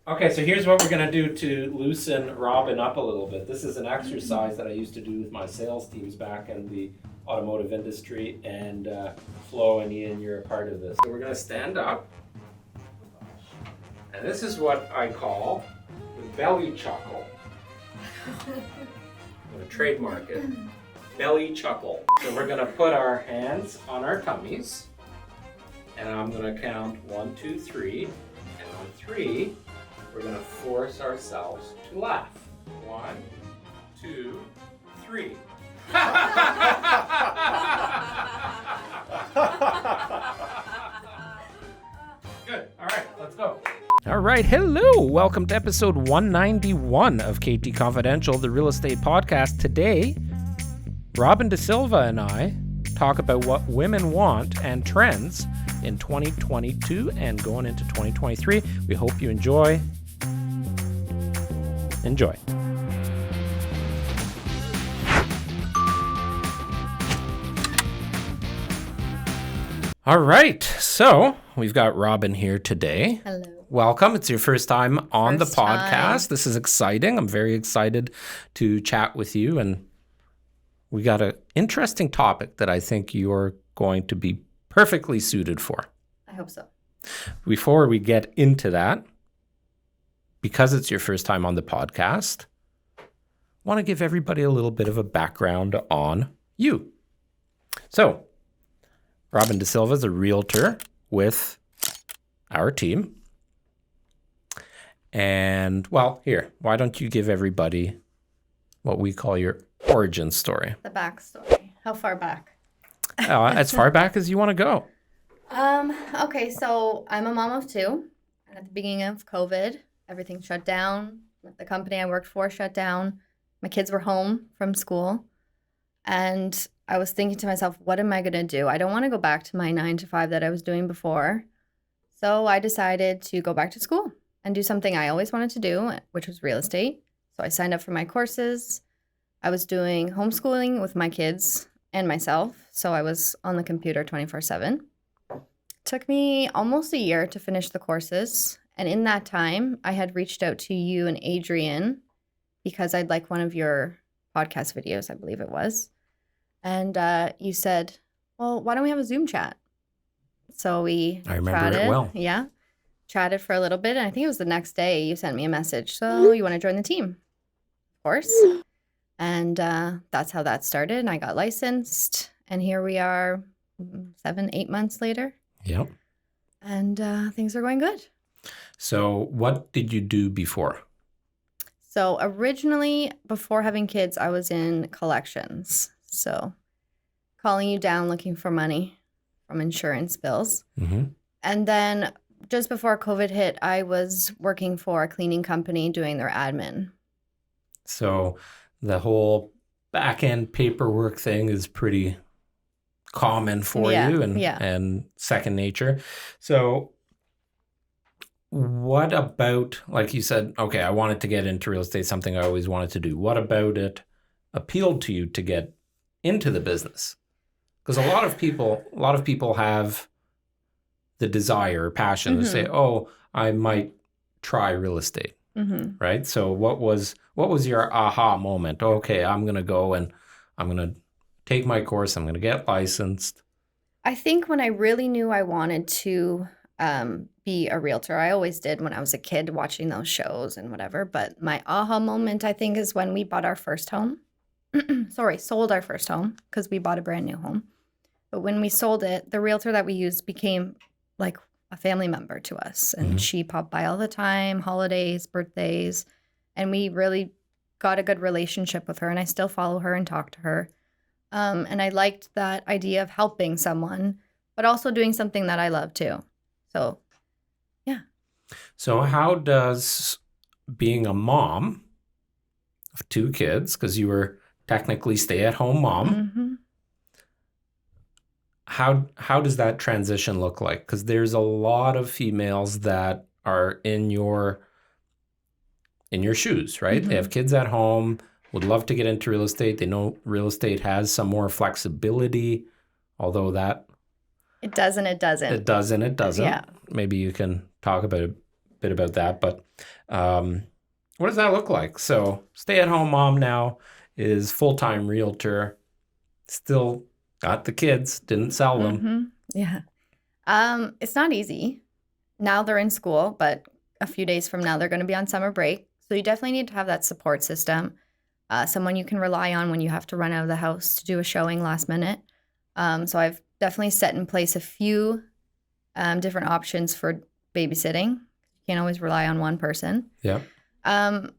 Okay, so here's what we're going to do to loosen Robin up a little bit. This is an exercise that I used to do with my sales teams back in the automotive industry, and Flo and Ian, you're a part of this. So we're going to stand up, and this is what I call the belly chuckle. I'm going to trademark it. Belly chuckle. So we're going to put our hands on our tummies, and I'm going to count 1, 2, 3, and on 3, we're going to force ourselves to laugh. 1, 2, 3. Good. All right, let's go. All right, hello. Welcome to episode 191 of KT Confidential, the real estate podcast. Today, Robin Dasilva and I talk about what women want and trends in 2022 and going into 2023. We hope you enjoy. Enjoy. All right, so we've got Robin here today. Hello. Welcome. It's your first time on the First podcast. time. This is exciting. I'm very excited to chat with you, and we got an interesting topic that I think you're going to be perfectly suited for. I hope so. Before we get into that, because it's your first time on the podcast, I want to give everybody a little bit of a background on you. So, Robin Dasilva is a realtor with our team. And, well, here, why don't you give everybody what we call your origin story? The backstory. How far back? As far back as you want to go. Okay, so I'm a mom of two. And at the beginning of COVID, everything shut down. The company I worked for shut down. My kids were home from school. And I was thinking to myself, what am I going to do? I don't want to go back to my 9 to 5 that I was doing before. So I decided to go back to school and do something I always wanted to do, which was real estate. So I signed up for my courses. I was doing homeschooling with my kids and myself. So I was on the computer 24/7. Took me almost a year to finish the courses. And in that time, I had reached out to you and Adrian because I'd like one of your podcast videos, I believe it was. And you said, well, why don't we have a Zoom chat? So we I remember chatted. it well. Yeah. Chatted for a little bit. And I think it was the next day you sent me a message. So you want to join the team? Of course. And that's how that started. And I got licensed. And here we are 7, 8 months later. Yep. And things are going good. So what did you do before? So originally, before having kids, I was in collections. So calling you down, looking for money from insurance bills. Mm-hmm. And then just before COVID hit, I was working for a cleaning company doing their admin. So the whole back-end paperwork thing is pretty common for you and second nature. So what about, like you said, okay, I wanted to get into real estate, something I always wanted to do. What about it appealed to you to get into the business? Because a lot of people have the desire or passion to say, oh, I might try real estate. Mm-hmm. Right? So what was your aha moment? Okay, I'm going to go and I'm going to take my course. I'm going to get licensed. I think when I really knew I wanted to be a realtor, I always did when I was a kid watching those shows and whatever. But my aha moment, I think, is when we bought our first home. Sold our first home because we bought a brand new home. But when we sold it, the realtor that we used became like a family member to us. And she popped by all the time, holidays, birthdays. And we really got a good relationship with her. And I still follow her and talk to her. And I liked that idea of helping someone, but also doing something that I love too. So, yeah. So how does being a mom of 2 kids, because you were technically stay-at-home mom, how does that transition look like? Because there's a lot of females that are in your shoes, right? They have kids at home, would love to get into real estate. They know real estate has some more flexibility, although that It does and it doesn't. it does and it doesn't. Yeah. Maybe you can talk about a bit about that. But what does that look like? So stay-at-home mom now is full-time realtor, still got the kids, didn't sell them. Yeah. It's not easy. Now they're in school, but a few days from now they're going to be on summer break. So you definitely need to have that support system, someone you can rely on when you have to run out of the house to do a showing last minute. So I've definitely set in place a few different options for babysitting. You can't always rely on one person. Yeah. And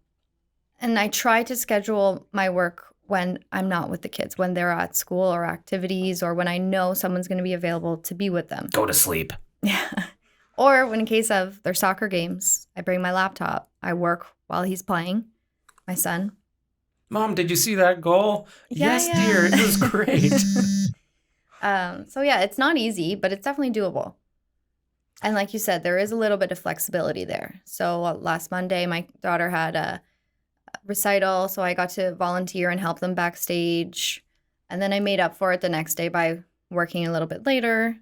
I try to schedule my work when I'm not with the kids, when they're at school or activities, or when I know someone's going to be available to be with them. Go to sleep. Yeah. Or when in case of their soccer games, I bring my laptop. I work while he's playing, my son. Mom, did you see that goal? Yeah, yes, dear. It was great. So yeah, it's not easy, but it's definitely doable. And like you said, there is a little bit of flexibility there. So last Monday, my daughter had a recital, so I got to volunteer and help them backstage. And then I made up for it the next day by working a little bit later.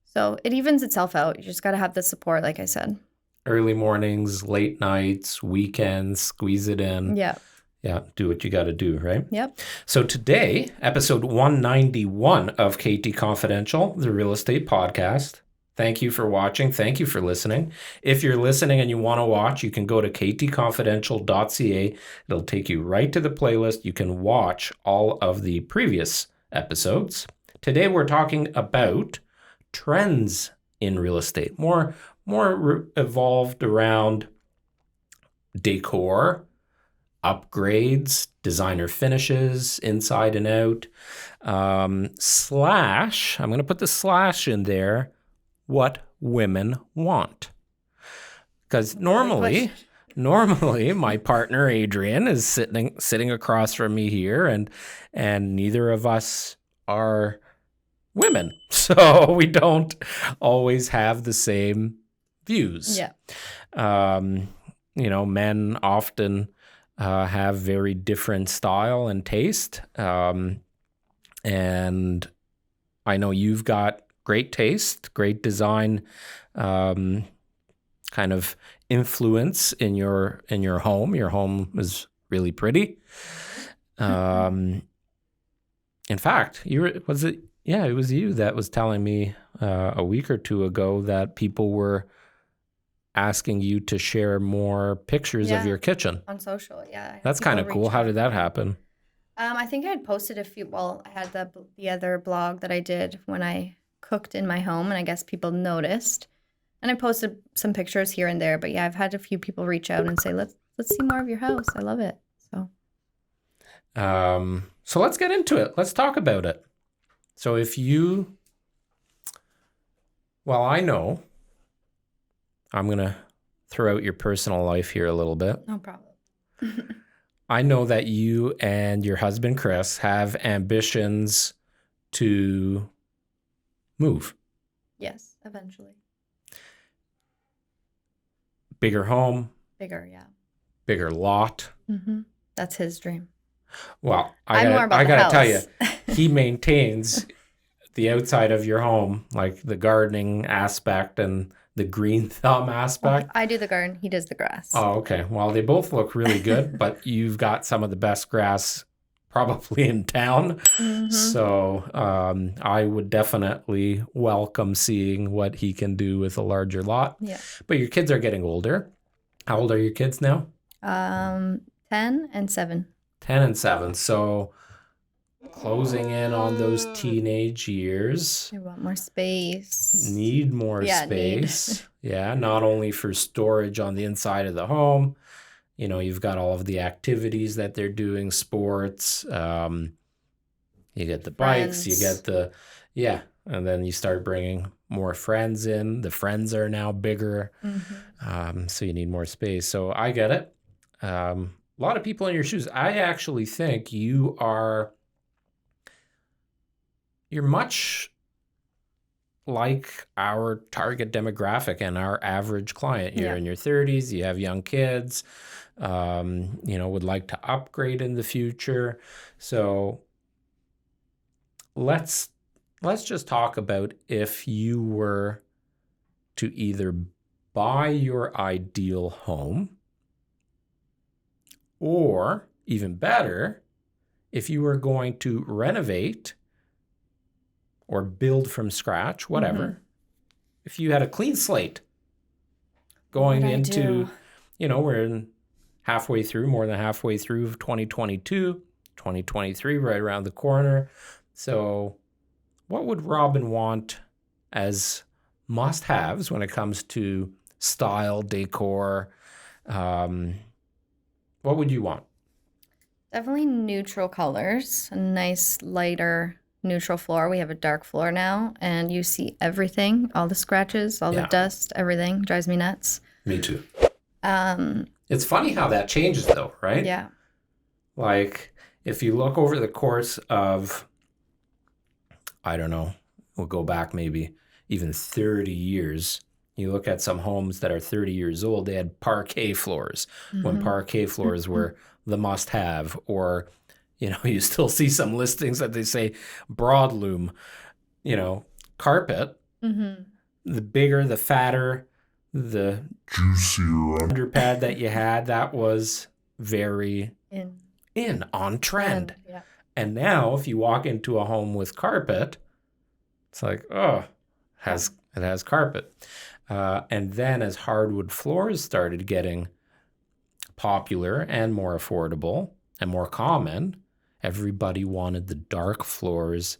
So it evens itself out. You just got to have the support, like I said. Early mornings, late nights, weekends, squeeze it in. Yeah. Yeah, do what you got to do, right? Yep. So today, episode 191 of KT Confidential, the real estate podcast. Thank you for watching. Thank you for listening. If you're listening and you want to watch, you can go to ktconfidential.ca. It'll take you right to the playlist. You can watch all of the previous episodes. Today, we're talking about trends in real estate, more evolved around decor, upgrades, designer finishes, inside and out, slash, I'm going to put the slash in there, what women want. Because normally my partner Adrian is sitting across from me here, and neither of us are women, so we don't always have the same views. Yeah. Men often have very different style and taste, and I know you've got great taste, great design, kind of influence in your home. Your home is really pretty. In fact, it was you that was telling me a week or two ago that people were asking you to share more pictures of your kitchen. On social, yeah. That's kind of cool. How did that happen? I think I had posted a few. Well, I had the other blog that I did when I cooked in my home, and I guess people noticed. And I posted some pictures here and there. But yeah, I've had a few people reach out and say, "Let's see more of your house. I love it." So let's get into it. Let's talk about it. So I know. I'm going to throw out your personal life here a little bit. No problem. I know that you and your husband, Chris, have ambitions to move. Yes, eventually. Bigger home. Bigger, yeah. Bigger lot. Mm-hmm. That's his dream. Well, I got to tell you, he maintains the outside of your home, like the gardening aspect and the green thumb aspect. I do the garden. He does the grass. Oh, okay. Well, they both look really good, but you've got some of the best grass probably in town. Mm-hmm. So I would definitely welcome seeing what he can do with a larger lot. Yeah. But your kids are getting older. How old are your kids now? 10 and 7. 10 and 7. So closing in on those teenage years. I want more space. Need more space. Yeah, not only for storage on the inside of the home. You've got all of the activities that they're doing, sports. You get the bikes, you get and then you start bringing more friends in. The friends are now bigger. Mm-hmm. So you need more space. So I get it. A lot of people in your shoes. I actually think you're much like our target demographic and our average client. You're in your 30s, you have young kids, would like to upgrade in the future. So let's just talk about if you were to either buy your ideal home, or even better, if you were going to renovate or build from scratch, whatever, if you had a clean slate going into, we're more than halfway through 2022, 2023, right around the corner. So what would Robin want as must-haves when it comes to style, decor? What would you want? Definitely neutral colors, a nice lighter neutral floor. We have a dark floor now, and you see everything, all the scratches, all the dust, everything. Drives me nuts. Me too. It's funny how that changes though, right? Yeah. Like if you look over the course of, I don't know, we'll go back maybe even 30 years. You look at some homes that are 30 years old, they had parquet floors when parquet floors were the must-have, or, you still see some listings that they say broadloom, carpet. The bigger, the fatter, the juicier underpad that you had, that was very on trend. Yeah. And now if you walk into a home with carpet, it's like, it has carpet. And then as hardwood floors started getting popular and more affordable and more common, everybody wanted the dark floors.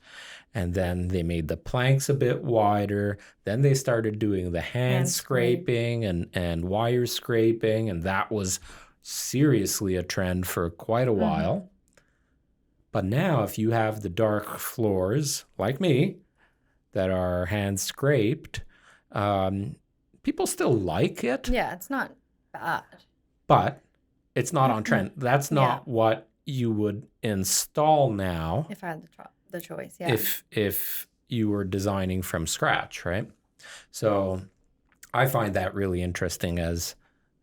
And then they made the planks a bit wider. Then they started doing the hand scraping and wire scraping. And that was seriously a trend for quite a while. But now if you have the dark floors, like me, that are hand scraped, people still like it. Yeah, it's not bad. But it's not on trend. That's not what you would install now. If I had the choice, yeah. If you were designing from scratch, right? So I find that really interesting as,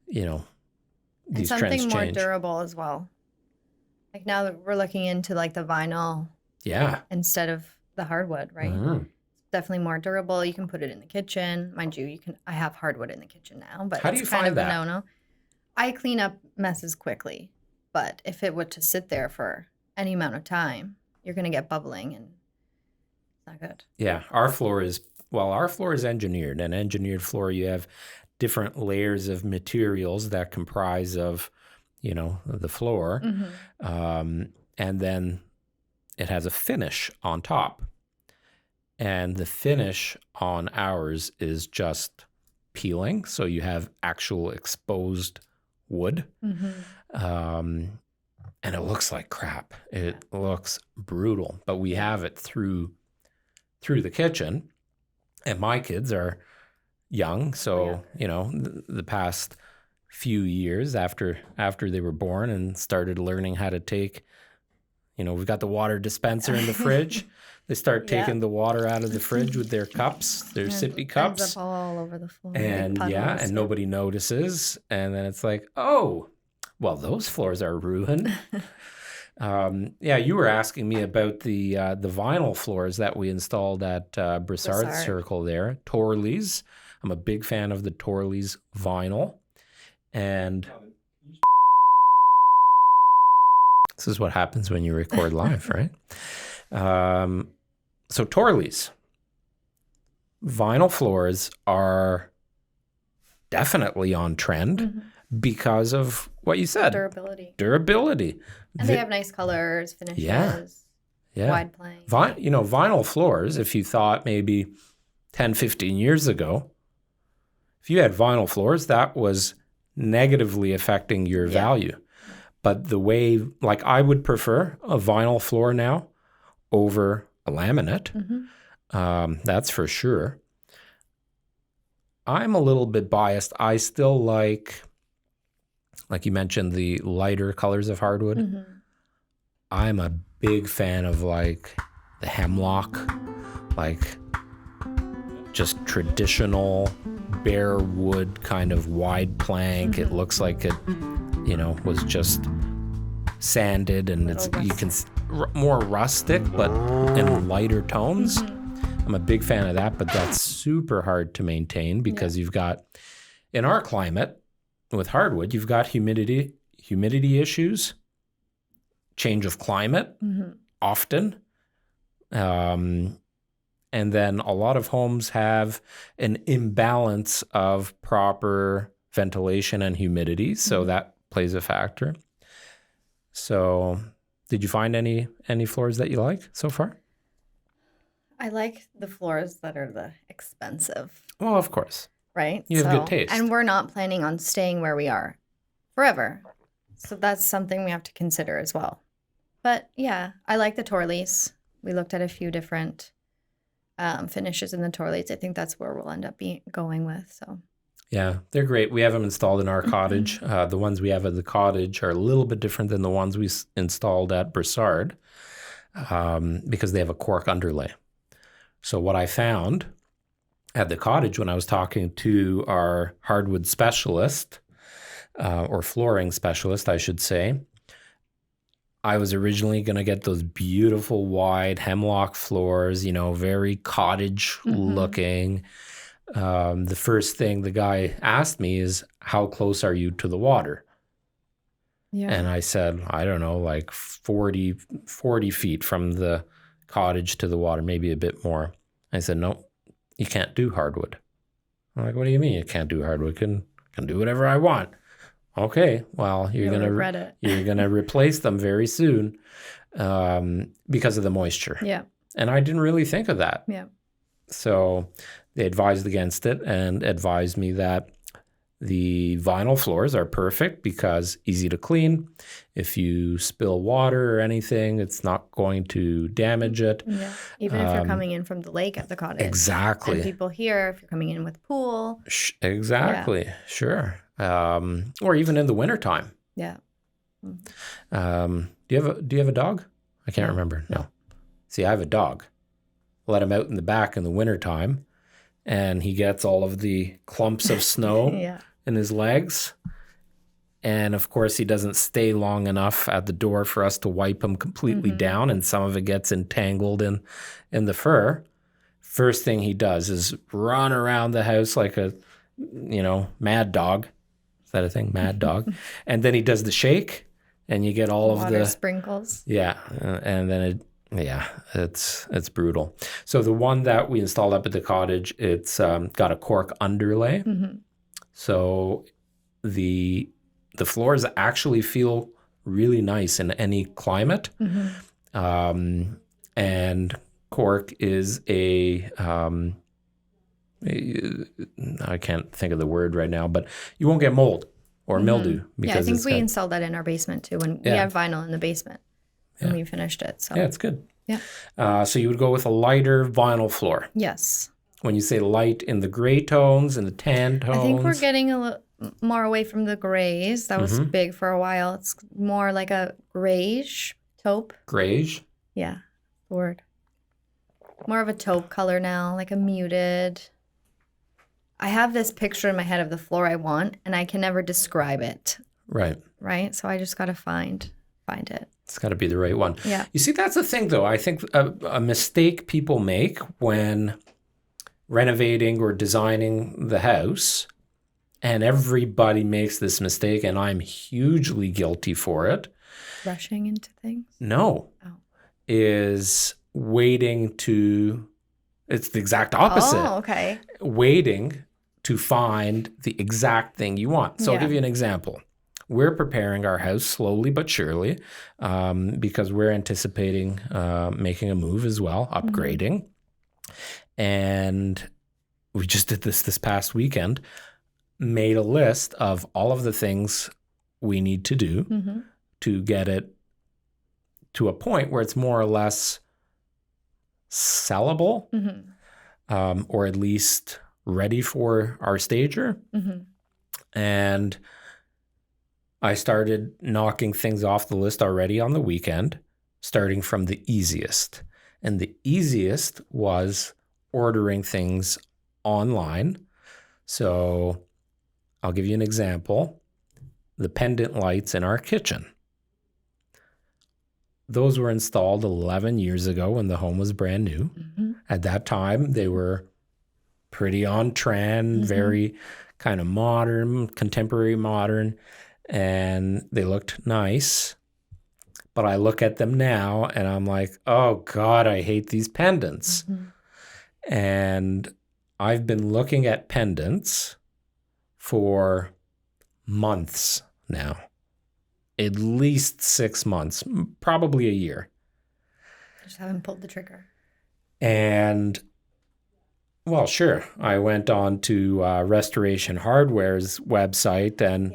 these trends change. And something more durable as well. Like now that we're looking into like the vinyl instead of the hardwood, right? Definitely more durable. You can put it in the kitchen. Mind you, I have hardwood in the kitchen now, but how do you it's kind find of that? a no-no. I clean up messes quickly, but if it were to sit there for any amount of time, you're going to get bubbling and it's not good. Yeah, our floor is engineered. An engineered floor, you have different layers of materials that comprise of, the floor. And then it has a finish on top. And the finish on ours is just peeling. So you have actual exposed wood. And it looks like crap. It looks brutal. But we have it through the kitchen. And my kids are young. So, the past few years after they were born and started learning how to take, we've got the water dispenser in the fridge. They start taking the water out of the fridge with their cups, their sippy cups. Ends up all over the floor. And and nobody notices. And then it's like, oh, well, those floors are ruined. You were asking me about the vinyl floors that we installed at Broussard Circle there, Torley's. I'm a big fan of the Torley's vinyl. And this is what happens when you record live, right? So Torley's vinyl floors are definitely on trend because of what you said. Durability. And they have nice colors, finishes, wide plank. Vinyl floors, if you thought maybe 10, 15 years ago, if you had vinyl floors, that was negatively affecting your value. But the way, like I would prefer a vinyl floor now over a laminate. That's for sure. I'm a little bit biased. I still like you mentioned, the lighter colors of hardwood. I'm a big fan of like the hemlock, like just traditional bare wood kind of wide plank. It looks like it, was just sanded, and you can more rustic, but in lighter tones. I'm a big fan of that, but that's super hard to maintain because you've got, in our climate with hardwood, you've got humidity issues, change of climate often. And then a lot of homes have an imbalance of proper ventilation and humidity. So that plays a factor. So did you find any floors that you like so far? I like the floors that are the expensive, Well, of course. right? You have good taste. And we're not planning on staying where we are forever. So that's something we have to consider as well. But yeah, I like the Torleys. We looked at a few different finishes in the Torleys. I think that's where we'll end up going with. So Yeah, they're great. We have them installed in our cottage. The ones we have at the cottage are a little bit different than the ones we installed at Broussard because they have a cork underlay. So what I found at the cottage when I was talking to our hardwood specialist, or flooring specialist, I should say, I was originally going to get those beautiful wide hemlock floors, very cottage looking. The first thing the guy asked me is, how close are you to the water? yeah, And I said, I don't know, like 40 feet from the cottage to the water, maybe a bit more. I said, no, you can't do hardwood. I'm like, what do you mean you can't do hardwood? Can do whatever I want. Okay, well, you're gonna replace them very soon because of the moisture. yeah, And I didn't really think of that. yeah. So they advised against it and advised me that the vinyl floors are perfect because easy to clean. If you spill water or anything, it's not going to damage it. Yeah. Even if you're coming in from the lake at the cottage. Exactly. And people here, if you're coming in with pool. Exactly. Yeah. Sure. Or even in the wintertime. Yeah. Do you have a dog? I can't remember. No. See, I have a dog. Let him out in the back in the wintertime, and he gets all of the clumps of snow in his legs. And of course, he doesn't stay long enough at the door for us to wipe him completely down, and some of it gets entangled in the fur. First thing he does is run around the house like a, mad dog. Is that a thing? Mad dog. And then he does the shake, and you get all of the sprinkles. Yeah, and then it's brutal. So the one that we installed up at the cottage, it's got a cork underlay. So the floors actually feel really nice in any climate. And cork is I can't think of the word right now, but you won't get mold or mildew. Because I think we installed that in our basement too, when we have vinyl in the basement and we finished it. So yeah, it's good. Yeah. So you would go with a lighter vinyl floor. Yes. When you say light, in the gray tones and the tan tones. I think we're getting a little more away from the grays. That was big for a while. It's more like a grayish taupe. Grayish? Yeah, the word. More of a taupe color now, like a muted. I have this picture in my head of the floor I want, and I can never describe it. Right. Right? So I just got to find it. It's got to be the right one. Yeah. You see, that's the thing, though. I think a mistake people make when renovating or designing the house, and everybody makes this mistake, and I'm hugely guilty for it. Rushing into things? No. Oh. Is waiting to, it's the exact opposite. Oh, okay. Waiting to find the exact thing you want. So I'll give you an example. We're preparing our house slowly but surely because we're anticipating making a move as well, upgrading. And we just did this past weekend, made a list of all of the things we need to do to get it to a point where it's more or less sellable or at least ready for our stager. And I started knocking things off the list already on the weekend, starting from the easiest. And the easiest was ordering things online. So I'll give you an example. The pendant lights in our kitchen. Those were installed 11 years ago when the home was brand new. At that time, they were pretty on trend, very kind of modern, contemporary modern, and they looked nice. But I look at them now and I'm like, oh God, I hate these pendants. And I've been looking at pendants for months now, at least 6 months, probably a year. Just haven't pulled the trigger. And well, sure. I went on to Restoration Hardware's website and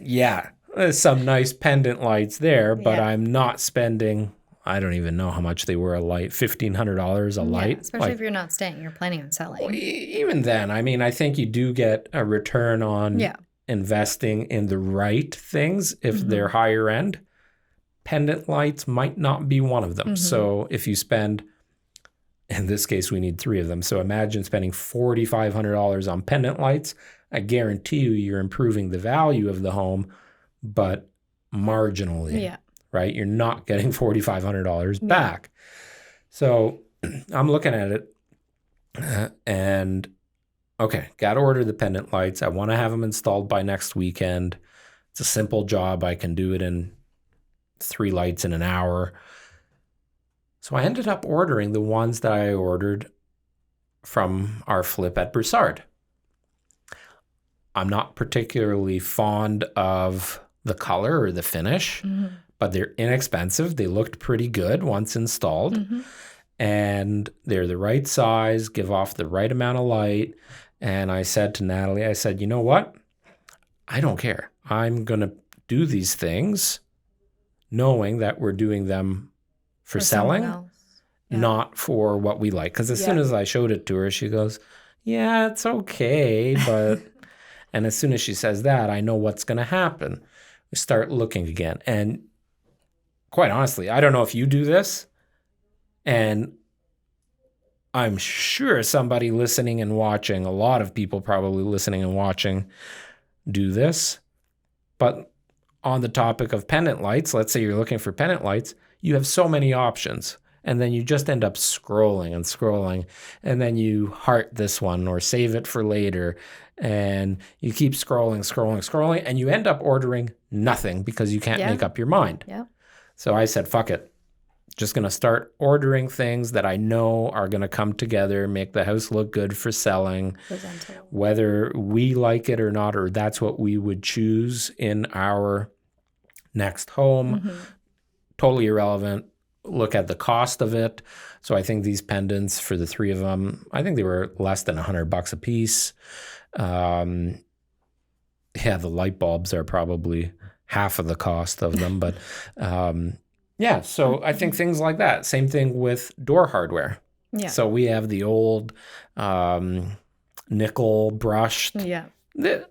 yeah, there's some nice pendant lights there, but I'm not spending, I don't even know how much they were a light, $1,500 a light. Especially if you're not staying, you're planning on selling. Well, even then, I mean, I think you do get a return on investing in the right things if they're higher end. Pendant lights might not be one of them. So if you spend, in this case, we need 3 of them. So imagine spending $4,500 on pendant lights. I guarantee you're improving the value of the home, but marginally, right? You're not getting $4,500 back. So I'm looking at it and, okay, got to order the pendant lights. I want to have them installed by next weekend. It's a simple job. I can do it in 3 lights in an hour. So I ended up ordering the ones that I ordered from our flip at Broussard. I'm not particularly fond of the color or the finish, but they're inexpensive. They looked pretty good once installed. And they're the right size, give off the right amount of light. And I said to Natalie, I said, you know what? I don't care. I'm going to do these things knowing that we're doing them for selling, not for what we like. Because as soon as I showed it to her, she goes, yeah, it's okay. But, and as soon as she says that, I know what's going to happen. We start looking again. And quite honestly, I don't know if you do this. And I'm sure somebody listening and watching, a lot of people probably listening and watching do this. But on the topic of pendant lights, let's say you're looking for pendant lights, you have so many options. And then you just end up scrolling and scrolling. And then you heart this one or save it for later. And you keep scrolling. And you end up ordering nothing because you can't make up your mind. So I said, fuck it. Just going to start ordering things that I know are going to come together, make the house look good for selling, whether we like it or not, or that's what we would choose in our next home. Totally irrelevant. Look at the cost of it. So I think these pendants for the 3 of them, I think they were less than $100 a piece. The light bulbs are probably half of the cost of them, but yeah, so I think things like that. Same thing with door hardware. So we have the old nickel brushed, at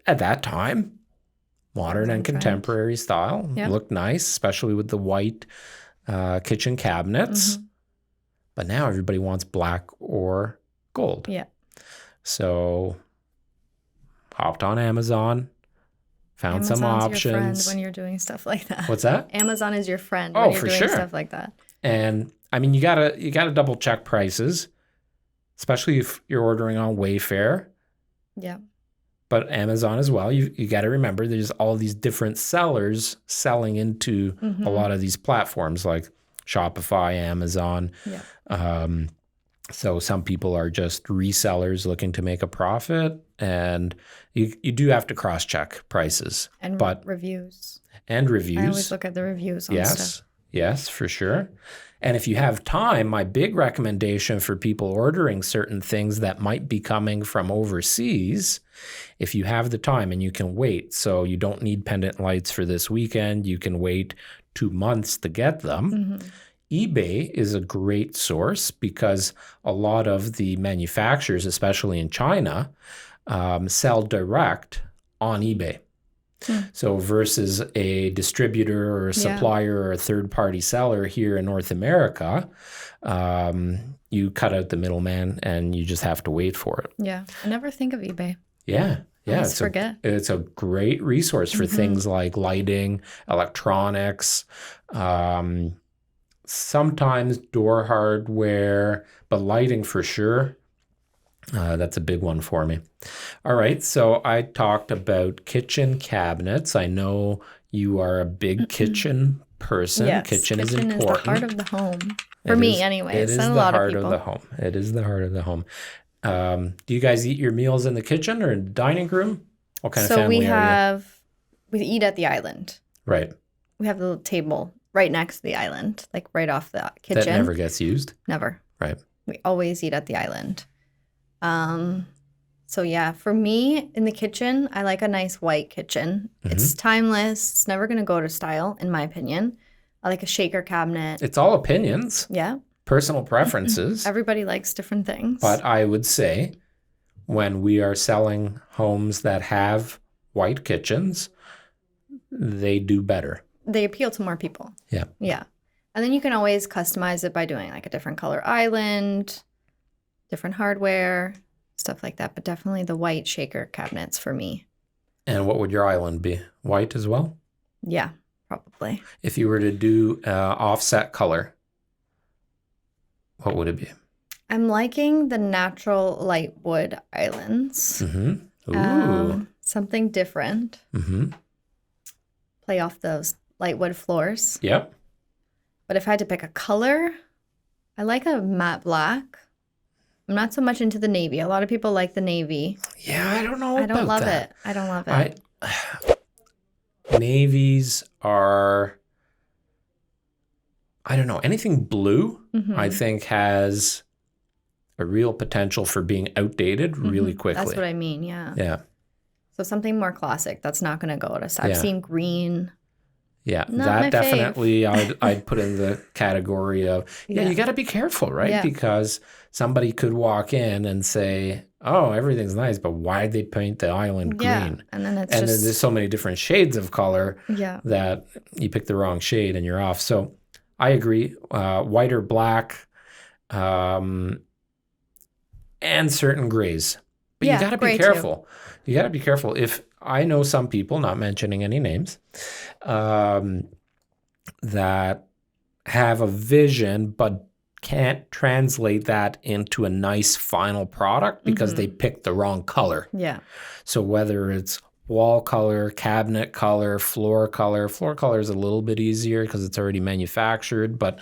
that time, modern and contemporary style. Looked nice, especially with the white kitchen cabinets. But now everybody wants black or gold. So hopped on Amazon. Found Amazon's some options. Your friend when you're doing stuff like that. What's that? Amazon is your friend when you're doing stuff like that. And I mean, you gotta double check prices, especially if you're ordering on Wayfair. But Amazon as well. You got to remember, there's all these different sellers selling into a lot of these platforms like Shopify, Amazon. So some people are just resellers looking to make a profit, and you do have to cross-check prices. And reviews. And reviews. I always look at the reviews on stuff. Yes, for sure. And if you have time, my big recommendation for people ordering certain things that might be coming from overseas, if you have the time and you can wait, so you don't need pendant lights for this weekend, you can wait 2 months to get them. eBay is a great source because a lot of the manufacturers, especially in China, sell direct on eBay. So versus a distributor or a supplier or a third-party seller here in North America, you cut out the middleman and you just have to wait for it. I never think of eBay. It's a great resource for things like lighting, electronics, sometimes door hardware, but lighting for sure. That's a big one for me. All right, so I talked about kitchen cabinets. I know you are a big kitchen person. Yes, kitchen is kitchen important. is the heart of the home. For me, anyways. It is And a the lot of heart of people. the home. It is the heart of the home. Do you guys eat your meals in the kitchen or in the dining room? What kind of family are we eat at the island. you? Right. We have a little table right next to the island, like right off the kitchen. That never gets used? Never. Right. We always eat at the island. So yeah, for me in the kitchen, I like a nice white kitchen. It's timeless. It's never going to go out of style, in my opinion. I like a shaker cabinet. It's all opinions. Yeah. Personal preferences. Everybody likes different things. But I would say when we are selling homes that have white kitchens, they do better. They appeal to more people. Yeah. Yeah. And then you can always customize it by doing like a different color island, different hardware, stuff like that. But definitely the white shaker cabinets for me. And what would your island be? White as well? Yeah, probably. If you were to do offset color, what would it be? I'm liking the natural light wood islands. Mm-hmm. Ooh. Something different. Mm-hmm. Play off those light wood floors. Yep. But if I had to pick a color, I like a matte black. I'm not so much into the navy. A lot of people like the navy. Yeah, I don't know. I don't love that. it. I don't love it. Navies are, I don't know, anything blue, I think has a real potential for being outdated really quickly. That's what I mean, yeah. Yeah. So something more classic that's not going to go to. I've Yeah. seen green. Yeah, Not my that definitely I'd put in the category of, you got to be careful, right? Yeah. Because somebody could walk in and say, oh, everything's nice, but why'd they paint the island green? Yeah, and then it's and just... then there's so many different shades of color that you pick the wrong shade and you're off. So I agree. White or black, and certain grays. But you got to be careful. You got to be careful. If I know some people, not mentioning any names, that have a vision but can't translate that into a nice final product because they picked the wrong color. Yeah. So whether it's wall color, cabinet color, floor color is a little bit easier because it's already manufactured. But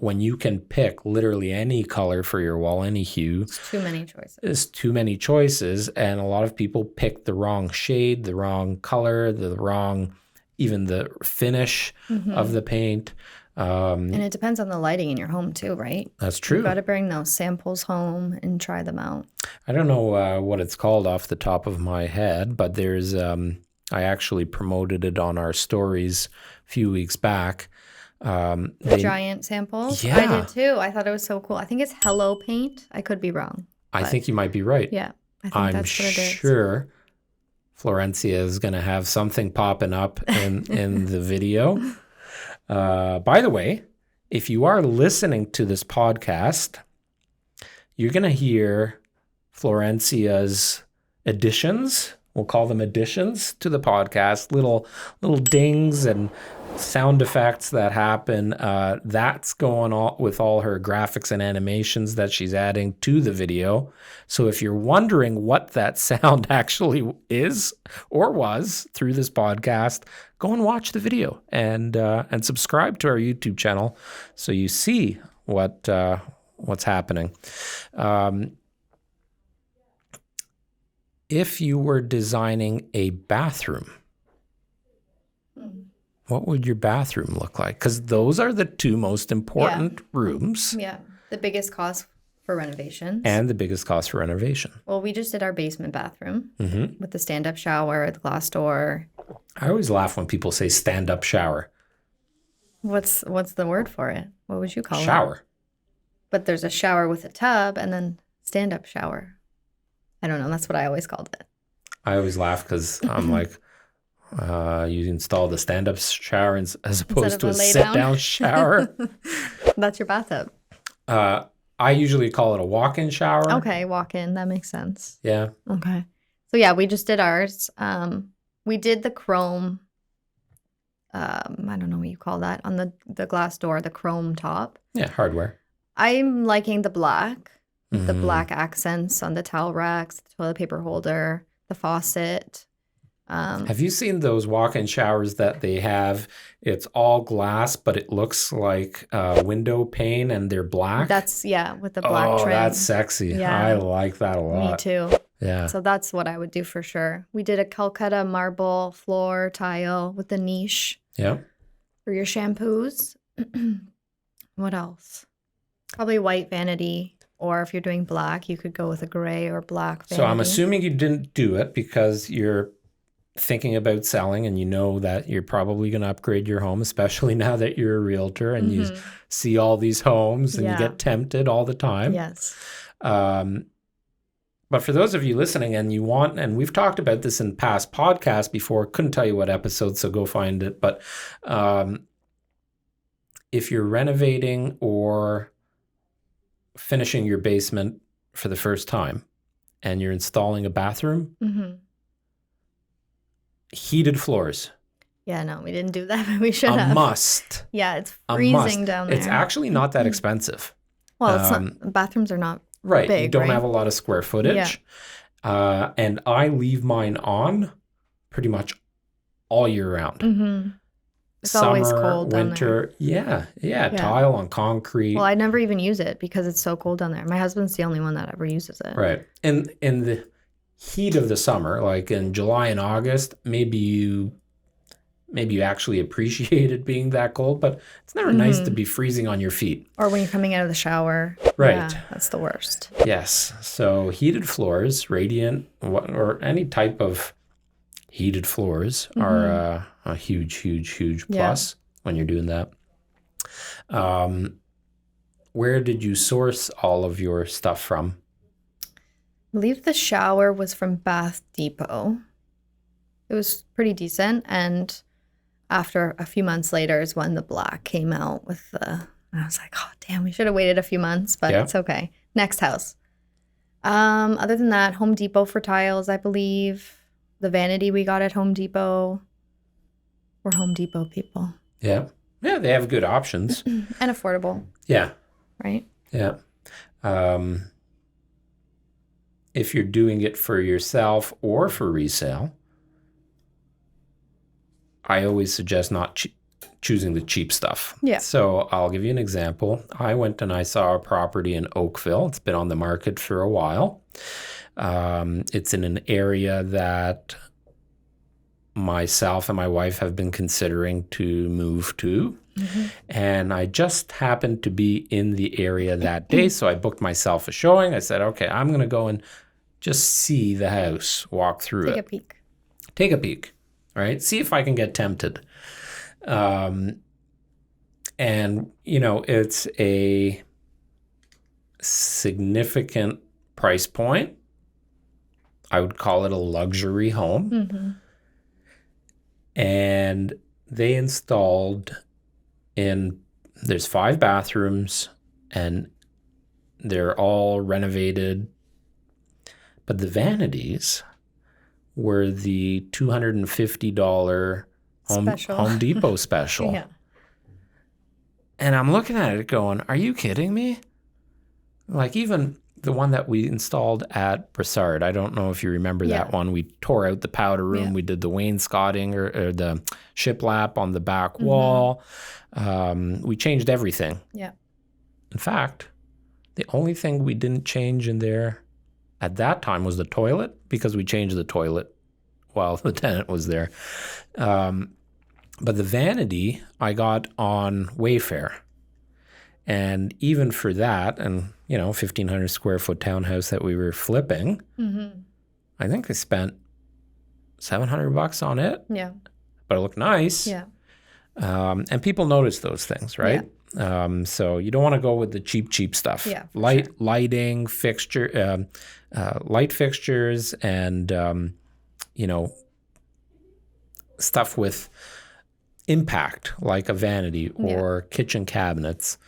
when you can pick literally any color for your wall, any hue, It's too many choices. there's too many choices. And a lot of people pick the wrong shade, the wrong color, the wrong, even the finish of the paint. And it depends on the lighting in your home too, right? That's true. You've got to bring those samples home and try them out. I don't know what it's called off the top of my head, but there's, I actually promoted it on our stories a few weeks back. The giant samples? Yeah. I did too. I thought it was so cool. I think it's Hello Paint. I could be wrong. I think you might be right. Yeah. I think I'm that's what it is. sure Florencia is going to have something popping up in the video. By the way, if you are listening to this podcast, you're going to hear Florencia's additions. We'll call them additions to the podcast, little dings and sound effects that happen. That's going on with all her graphics and animations that she's adding to the video. So if you're wondering what that sound actually is or was through this podcast, go and watch the video and subscribe to our YouTube channel so you see what's happening. If you were designing a bathroom, what would your bathroom look like? Because those are the two most important rooms. Yeah. The biggest cost for renovations. And the biggest cost for renovation. Well, we just did our basement bathroom with the stand-up shower, the glass door. I always laugh when people say stand-up shower. What's the word for it? What would you call it? Shower. But there's a shower with a tub and then stand-up shower. I don't know. That's what I always called it. I always laugh because I'm like, you install the stand-up shower as opposed to a sit-down shower. That's your bathtub. I usually call it a walk-in shower. Okay, walk-in. That makes sense. Yeah. Okay. So yeah, we just did ours. We did the chrome. I don't know what you call that on the glass door, the chrome top. Yeah, hardware. I'm liking the black. with the black accents on the towel racks, the toilet paper holder, the faucet. Have you seen those walk-in showers that they have? It's all glass, but it looks like a window pane and they're black. That's, with the black trim. That's sexy. Yeah. I like that a lot. Me too. Yeah. So that's what I would do for sure. We did a Calcutta marble floor tile with the niche Yeah. for your shampoos. What else? Probably white vanity. Or if you're doing black, you could go with a gray or black vanity. So I'm assuming you didn't do it because you're thinking about selling and you know that you're probably going to upgrade your home, especially now that you're a realtor and you see all these homes and you get tempted all the time. Yes. But for those of you listening and you want, and we've talked about this in past podcasts before, couldn't tell you what episode, so go find it. But if you're renovating or finishing your basement for the first time and you're installing a bathroom, heated floors. Yeah, no, we didn't do that, but we should have. A must. Yeah, it's freezing down there. It's actually not that expensive. Well, it's not, bathrooms are not right. big, You don't right? have a lot of square footage. Yeah. And I leave mine on pretty much all year round. It's Summer, always cold down winter. there. Yeah. Tile on concrete. Well, I never even use it because it's so cold down there. My husband's the only one that ever uses it. Right. In the heat of the summer, like in July and August, maybe you actually appreciate it being that cold, but it's never nice to be freezing on your feet. Or when you're coming out of the shower. Right. Yeah, that's the worst. Yes. So heated floors, radiant, or any type of heated floors are a huge plus when you're doing that. Where did you source all of your stuff from? I believe the shower was from Bath Depot. It was pretty decent. And after a few months later is when the black came out with the, I was like, oh, damn, we should have waited a few months, but it's okay. Next house. Other than that, Home Depot for tiles, I believe. The vanity we got at Home Depot. We're Home Depot people. Yeah. Yeah, they have good options. And affordable. Yeah. Right? Yeah. If you're doing it for yourself or for resale, I always suggest not choosing the cheap stuff. Yeah. So I'll give you an example. I went and I saw a property in Oakville. It's been on the market for a while. It's in an area that myself and my wife have been considering to move to. And I just happened to be in the area that day. So I booked myself a showing. I said, okay, I'm going to go and just see the house, walk through it. Take a peek. All right. See if I can get tempted. And, it's a significant price point. I would call it a luxury home. And they installed there's 5 bathrooms and they're all renovated. But the vanities were the $250 Home Depot special. Yeah. And I'm looking at it going, are you kidding me? Like even the one that we installed at Broussard, I don't know if you remember that one. We tore out the powder room. Yeah. We did the wainscoting or the shiplap on the back wall. We changed everything. Yeah. In fact, the only thing we didn't change in there at that time was the toilet, because we changed the toilet while the tenant was there. But the vanity I got on Wayfair. And even for that, and 1,500 square foot townhouse that we were flipping, I think I spent $700 on it. Yeah. But it looked nice. Yeah. And people notice those things, right? Yeah. So you don't want to go with the cheap stuff. Yeah. Lighting, light fixtures, and stuff with impact, like a vanity or kitchen cabinets.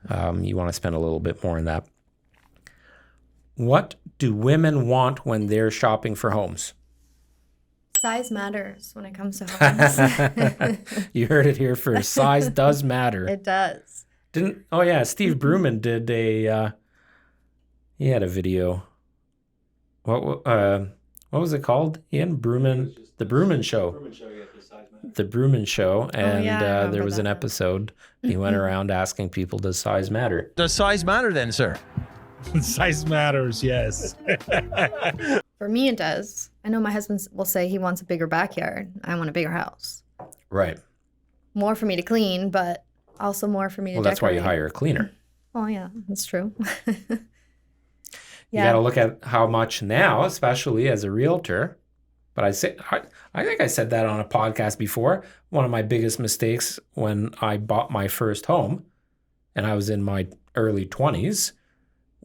You want to spend a little bit more on that. What do women want when they're shopping for homes? Size matters when it comes to homes. You heard it here first. Size does matter. It does. Steve Bruman did He had a video. What was it called? Ian Brooman, the Brooman Show. The Brooman Show, and there was an episode. He went around asking people, "Does size matter?" Does size matter then, sir? Size matters, yes. For me, it does. I know my husband will say he wants a bigger backyard. I want a bigger house. Right. More for me to clean, but also more for me to Well, that's why you decorate. hire a cleaner. Oh, yeah, that's true. You got to look at how much now, especially as a realtor. But I think I said that on a podcast before. One of my biggest mistakes when I bought my first home, and I was in my early 20s,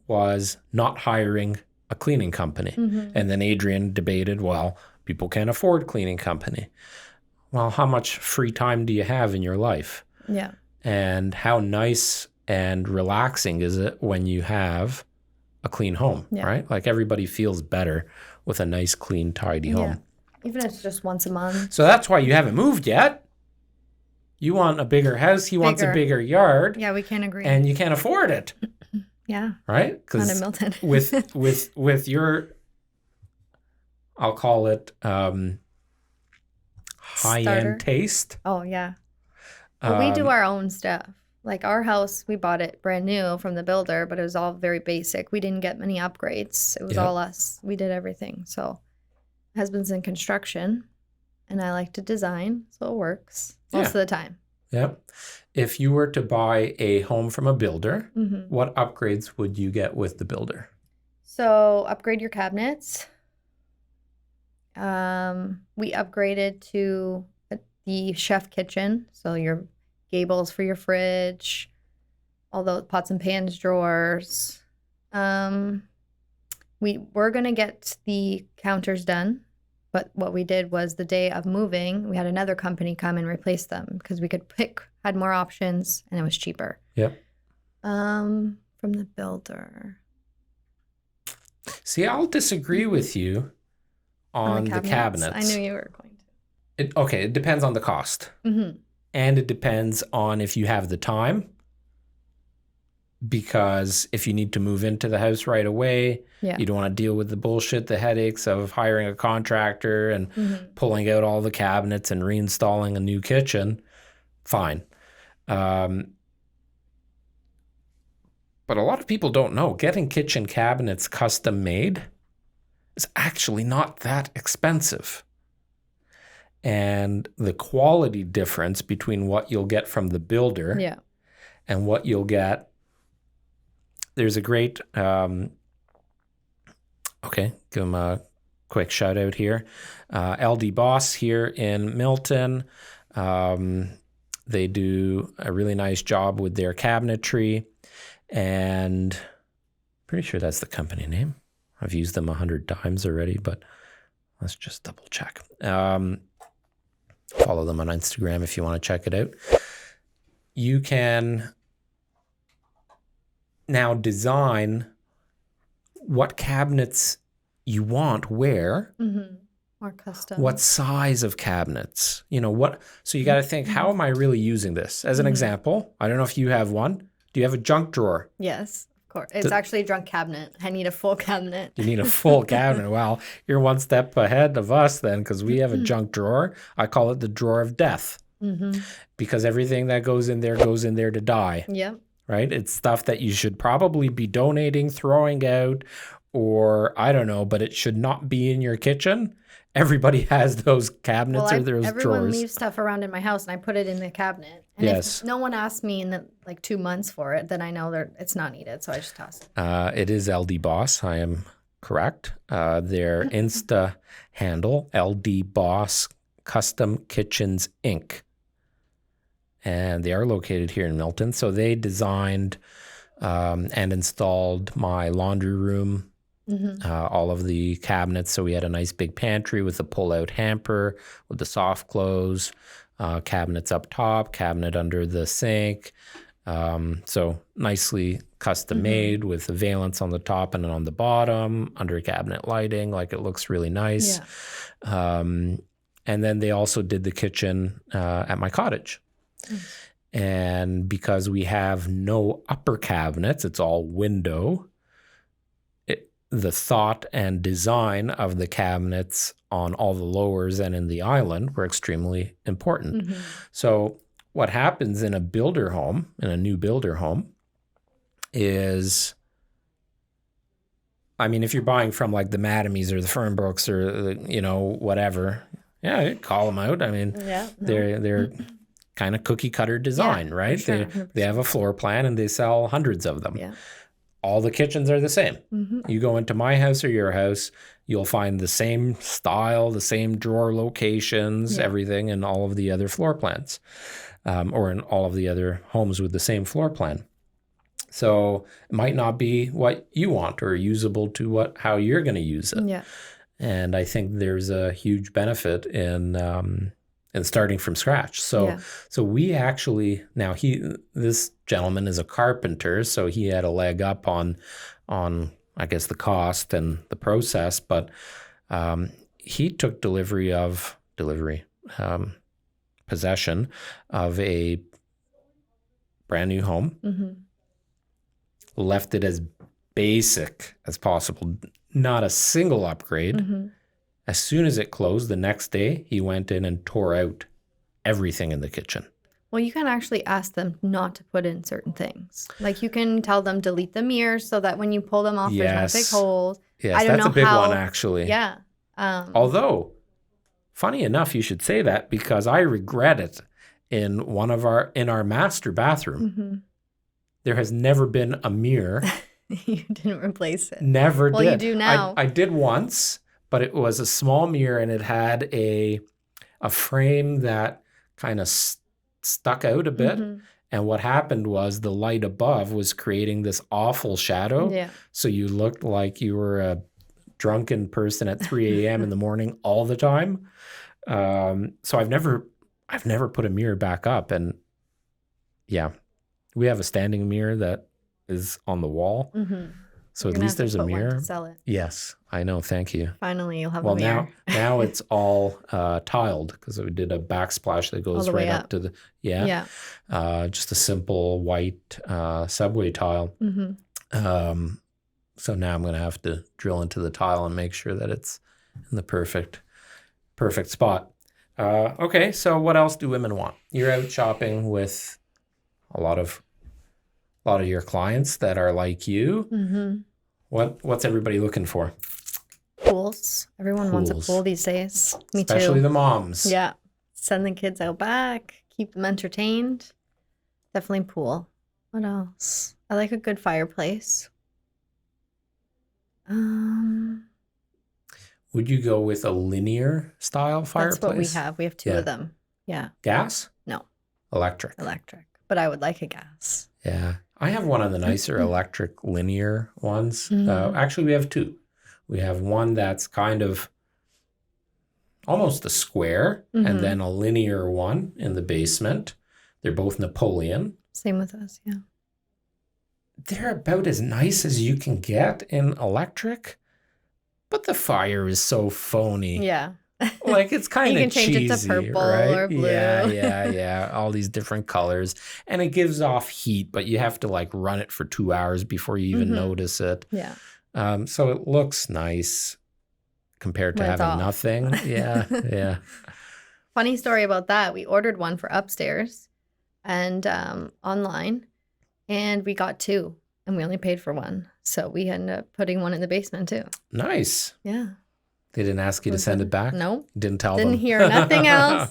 was not hiring a cleaning company. Mm-hmm. And then Adrian debated, well, people can't afford cleaning company. Well, how much free time do you have in your life? Yeah. And how nice and relaxing is it when you have a clean home, right? Like everybody feels better with a nice, clean, tidy home. Even if it's just once a month. So that's why you haven't moved yet. You want a bigger house. He wants a bigger yard. Yeah, we can't agree. And you can't afford it. Yeah. Right? Not in Milton. with your, I'll call it high-end taste. Oh, yeah. Well, we do our own stuff. Like our house, we bought it brand new from the builder, but it was all very basic. We didn't get many upgrades. It was all us. We did everything. So husband's in construction and I like to design, so it works most of the time. Yep. If you were to buy a home from a builder, what upgrades would you get with the builder? So upgrade your cabinets. We upgraded to the chef kitchen. So your gables for your fridge, all those pots and pans drawers. We were going to get the counters done, but what we did was the day of moving, we had another company come and replace them because we could had more options and it was cheaper. Yep. From the builder. See, I'll disagree with you on the cabinets. I knew you were going to. It depends on the cost. Mm-hmm. And it depends on if you have the time. Because if you need to move into the house right away, you don't want to deal with the bullshit, the headaches of hiring a contractor and pulling out all the cabinets and reinstalling a new kitchen, fine. But a lot of people don't know. Getting kitchen cabinets custom made is actually not that expensive. And the quality difference between what you'll get from the builder and what you'll get, there's a great, give them a quick shout out here. LD Boss here in Milton. They do a really nice job with their cabinetry, and pretty sure that's the company name. I've used them 100 times already, but let's just double check. Follow them on Instagram if you want to check it out. You can now design what cabinets you want where. More custom. What size of cabinets? So you got to think, how am I really using this? As an example, I don't know if you have one. Do you have a junk drawer? Yes, of course. It's actually a junk cabinet. I need a full cabinet. You need a full cabinet. Well, you're one step ahead of us then, because we have a junk drawer. I call it the drawer of death because everything that goes in there to die. Yeah. Right? It's stuff that you should probably be donating, throwing out, or I don't know, but it should not be in your kitchen. Everybody has those cabinets or those everyone drawers. leaves stuff around in my house, and I put it in the cabinet. And if no one asks me in 2 months for it, then I know it's not needed, so I just toss it. It is LD Boss. I am correct. Their Insta handle, LD Boss Custom Kitchens Inc. And they are located here in Milton. So they designed and installed my laundry room. All of the cabinets. So we had a nice big pantry with a pull-out hamper with the soft close, cabinets up top, cabinet under the sink. So nicely custom made with the valance on the top and on the bottom, under cabinet lighting, like it looks really nice. Yeah. And then they also did the kitchen at my cottage. And because we have no upper cabinets, it's all window. the thought and design of the cabinets on all the lowers and in the island were extremely important. So what happens in a builder home, in a new builder home, is, I mean, if you're buying from like the Madamies or the Fernbrooks or, you know, whatever, yeah, call them out. I mean, they're kind of cookie cutter design, right? Sure, they have a floor plan and they sell hundreds of them. Yeah. All the kitchens are the same. You go into my house or your house, you'll find the same style, the same drawer locations, everything in all of the other floor plans, or in all of the other homes with the same floor plan. So it might not be what you want or usable to how you're going to use it. Yeah. And I think there's a huge benefit in starting from scratch. So we actually, now this gentleman is a carpenter, so he had a leg up on I guess the cost and the process, but he took possession of a brand new home, left it as basic as possible, not a single upgrade. As soon as it closed, the next day, he went in and tore out everything in the kitchen. Well, you can actually ask them not to put in certain things. Like you can tell them delete the mirrors so that when you pull them off, there's no big holes. Yes, that's a big one, actually. Yeah. Although, funny enough, you should say that because I regret it. In our master bathroom, there has never been a mirror. You didn't replace it. Never did. Well, you do now. I did once. But it was a small mirror and it had a frame that kind of stuck out a bit. And what happened was the light above was creating this awful shadow. Yeah. So you looked like you were a drunken person at 3 a.m. in the morning all the time. So I've never put a mirror back up. And yeah, we have a standing mirror that is on the wall. So at least there's a mirror. To sell it. Yes, I know. Thank you. Finally, you'll have a mirror. now it's all tiled because we did a backsplash that goes right up to the just a simple white subway tile. So now I'm going to have to drill into the tile and make sure that it's in the perfect spot. Okay, so what else do women want? You're out shopping with a lot of your clients that are like you. What's everybody looking for? Pools. Everyone wants a pool these days. Me too. Especially the moms. Yeah. Send the kids out back. Keep them entertained. Definitely pool. What else? I like a good fireplace. Would you go with a linear style fireplace? That's what we have. We have two of them. Yeah. Gas? No. Electric. But I would like a gas. Yeah. I have one of the nicer electric linear ones. Actually, we have two. We have one that's kind of almost a square and then a linear one in the basement. They're both Napoleon. Same with us, yeah. They're about as nice as you can get in electric, but the fire is so phony. Yeah. Like it's kind of cheesy. You can change it to purple right? or blue. Yeah. All these different colors. And it gives off heat, but you have to like run it for 2 hours before you even notice it. Yeah. So it looks nice compared to having nothing. Yeah. Funny story about that. We ordered one for upstairs and online, and we got two, and we only paid for one. So we ended up putting one in the basement too. Nice. Yeah. They didn't ask you to send it back? No. Didn't tell them? Didn't hear nothing else.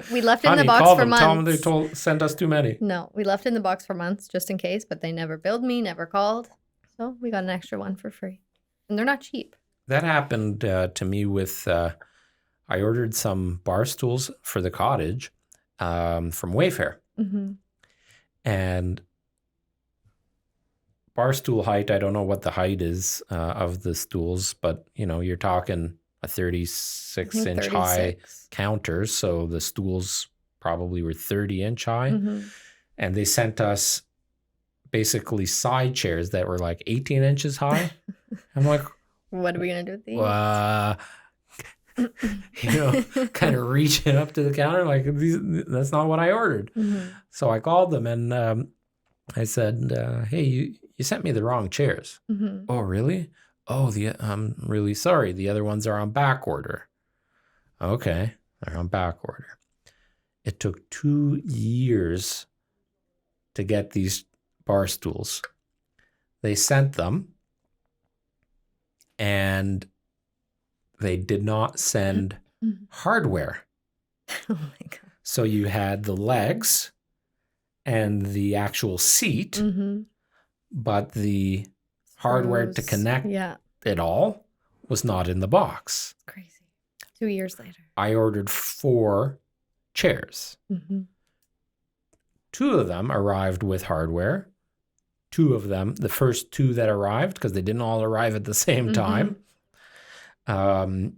We left it in the box call for them. months. Tell them they sent us too many. No, we left it in the box for months just in case, but they never billed me, never called. So we got an extra one for free. And they're not cheap. That happened to me with, I ordered some bar stools for the cottage from Wayfair. And bar stool height, I don't know what the height is of the stools, but you're talking a 36-inch high counter. So the stools probably were 30-inch high. And they sent us basically side chairs that were like 18 inches high. I'm like, what are we going to do with these? Kind of reaching up to the counter like, that's not what I ordered. So I called them and I said, hey, you sent me the wrong chairs. Oh, really? Oh, I'm really sorry. The other ones are on back order. Okay, they're on back order. It took 2 years to get these bar stools. They sent them, and they did not send hardware. Oh my God. So you had the legs and the actual seat, Mm-hmm. but the hardware to connect it all was not in the box. It's crazy. 2 years later. I ordered 4 chairs. Mm-hmm. 2 of them arrived with hardware. 2 of them, the first 2 that arrived, because they didn't all arrive at the same time, 2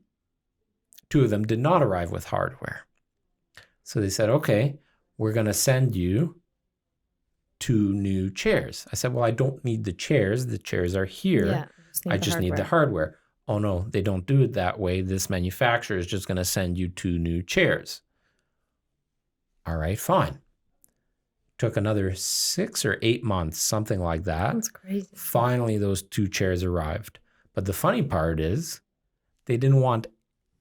of them did not arrive with hardware. So they said, okay, we're going to send you 2 new chairs. I said, well, I don't need the chairs. The chairs are here. Yeah, I just need the hardware. Oh, no, they don't do it that way. This manufacturer is just going to send you 2 new chairs. All right, fine. Took another 6 or 8 months, something like that. That's crazy. Finally, those 2 chairs arrived. But the funny part is they didn't want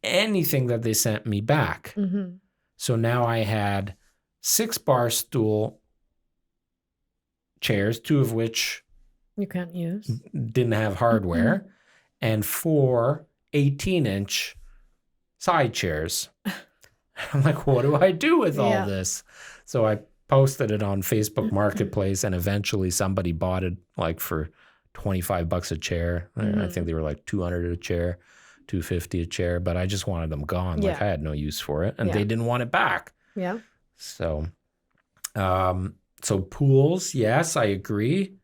anything that they sent me back. Mm-hmm. So now I had 6 bar stool chairs, 2 of which you can't use, didn't have hardware, and 4 18-inch side chairs. I'm like, what do I do with all this? So I posted it on Facebook Marketplace, and eventually somebody bought it like for $25 a chair. I think they were like $200 a chair, $250 a chair, but I just wanted them gone. Like I had no use for it, and they didn't want it back. Yeah. So, so pools, yes, I agree.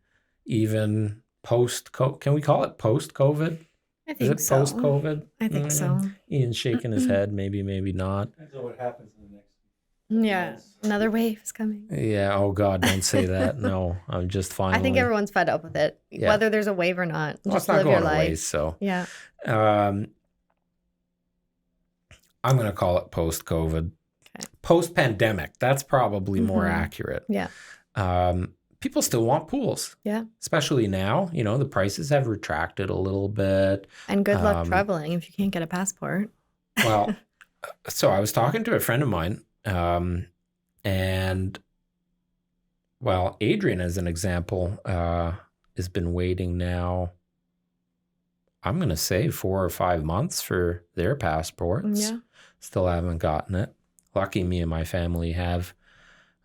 Even can we call it post-COVID? I think so. Is it post-COVID? I think so. Ian's shaking his head. Maybe not. Depends on what happens in the next. Yeah, another wave is coming. Yeah. Oh God, don't say that. No, I'm just fine. I think everyone's fed up with it, whether there's a wave or not. Well, just it's not live going your away. life. So yeah. I'm going to call it post-COVID, post-pandemic. That's probably more accurate. Yeah. People still want pools. Yeah. Especially now, the prices have retracted a little bit. And good luck traveling if you can't get a passport. Well, so I was talking to a friend of mine, and well, Adrian, as an example, has been waiting now, I'm going to say 4 or 5 months for their passports. Yeah. Still haven't gotten it. Lucky me and my family have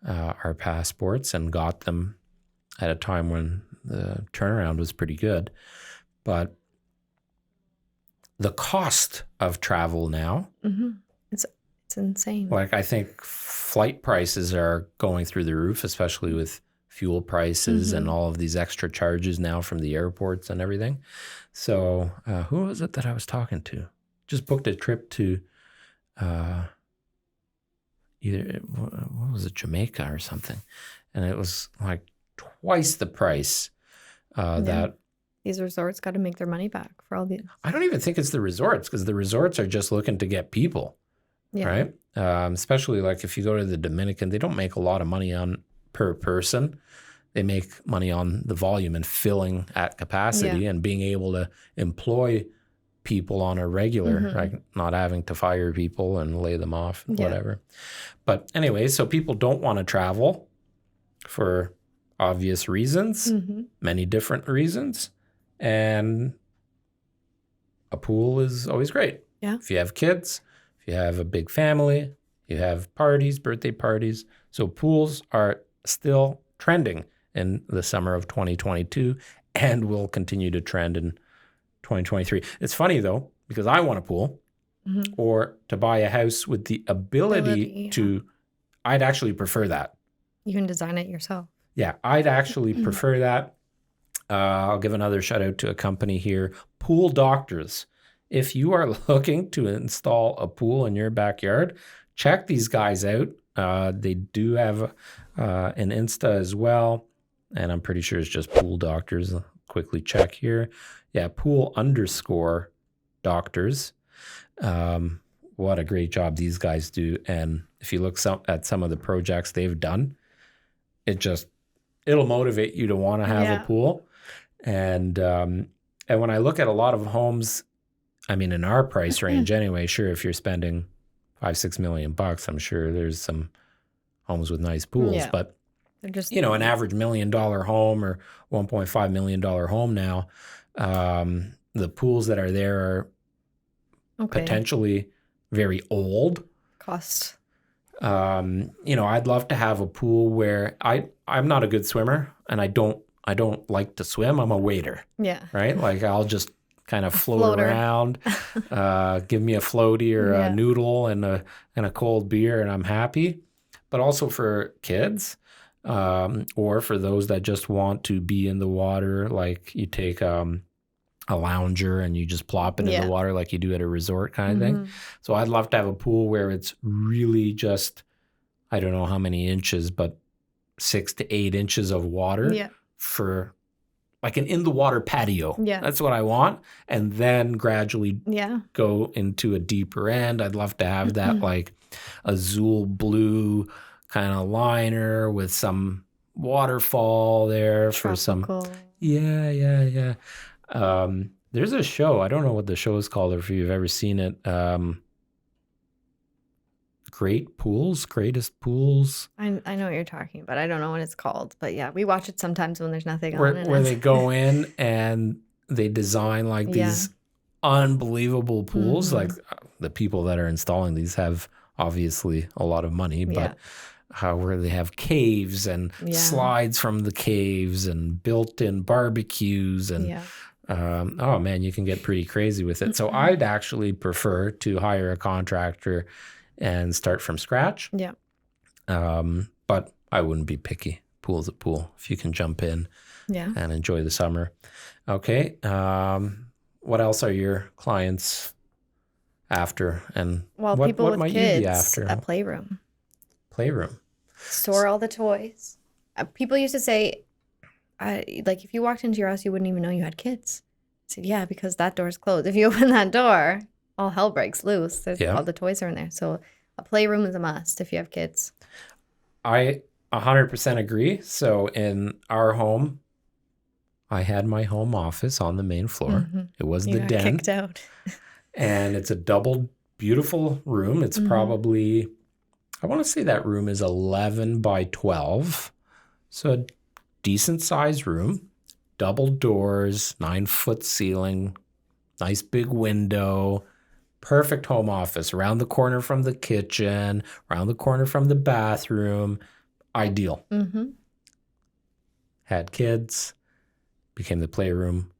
our passports and got them at a time when the turnaround was pretty good. But the cost of travel now, it's insane. like I think flight prices are going through the roof, especially with fuel prices and all of these extra charges now from the airports and everything. So who was it that I was talking to? Just booked a trip to what was it, Jamaica or something. And it was like twice the price that... These resorts got to make their money back for all these. I don't even think it's the resorts, because the resorts are just looking to get people, right? Especially like if you go to the Dominican, they don't make a lot of money on per person. They make money on the volume and filling at capacity and being able to employ people on a regular, like not having to fire people and lay them off, whatever. But anyway, so people don't want to travel for obvious reasons, many different reasons. And a pool is always great. Yeah. If you have kids, if you have a big family, you have parties, birthday parties. So pools are still trending in the summer of 2022 and will continue to trend in 2023. It's funny though, because I want a pool or to buy a house with the ability to, I'd actually prefer that. You can design it yourself. Yeah, I'd actually prefer that. I'll give another shout out to a company here, Pool Doctors. If you are looking to install a pool in your backyard, check these guys out. They do have an Insta as well, and I'm pretty sure it's just Pool Doctors. I'll quickly check here. Yeah, pool_doctors. What a great job these guys do. And if you look at some of the projects they've done, it'll motivate you to want to have a pool. And And when I look at a lot of homes, I mean, in our price range anyway, sure, if you're spending $5-6 million, I'm sure there's some homes with nice pools. Yeah. But, They're just you know, an average $1 million home or $1.5 million home now, the pools that are there are potentially very old. Cost. You know, I'd love to have a pool where I'm not a good swimmer and I don't like to swim. I'm a waiter. Yeah. Right? Like I'll just kind of float floater. around, give me a floaty or a noodle and a cold beer and I'm happy. But also for kids, or for those that just want to be in the water, like you take a lounger and you just plop it in the water like you do at a resort kind of thing. So I'd love to have a pool where it's really just, I don't know how many inches, but 6 to 8 inches of water for like an in the water patio. Yeah. That's what I want. And then gradually go into a deeper end. I'd love to have that like azul blue kind of liner with some waterfall there for some. Yeah. There's a show. I don't know what the show is called or if you've ever seen it. Greatest Pools. I know what you're talking about. I don't know what it's called, but yeah, we watch it sometimes when there's nothing on. Where they go in and they design like these unbelievable pools. Like the people that are installing these have obviously a lot of money, but where they have caves and slides from the caves and built-in barbecues and oh man, you can get pretty crazy with it. So I'd actually prefer to hire a contractor and start from scratch. Yeah. But I wouldn't be picky. Pool's a pool. If you can jump in and enjoy the summer. Okay. What else are your clients after? And people what with might kids, you be after? A playroom. Store all the toys. People used to say, like if you walked into your house, you wouldn't even know you had kids. I said, yeah, because that door's closed. If you open that door, all hell breaks loose. There's all the toys are in there. So a playroom is a must if you have kids. I 100% agree. So in our home, I had my home office on the main floor. It was the den. Kicked out. And it's a double beautiful room. It's probably, I want to say that room is 11 by 12. So a decent sized room, double doors, 9-foot ceiling, nice big window, perfect home office around the corner from the kitchen, around the corner from the bathroom. Ideal. Had kids, became the playroom,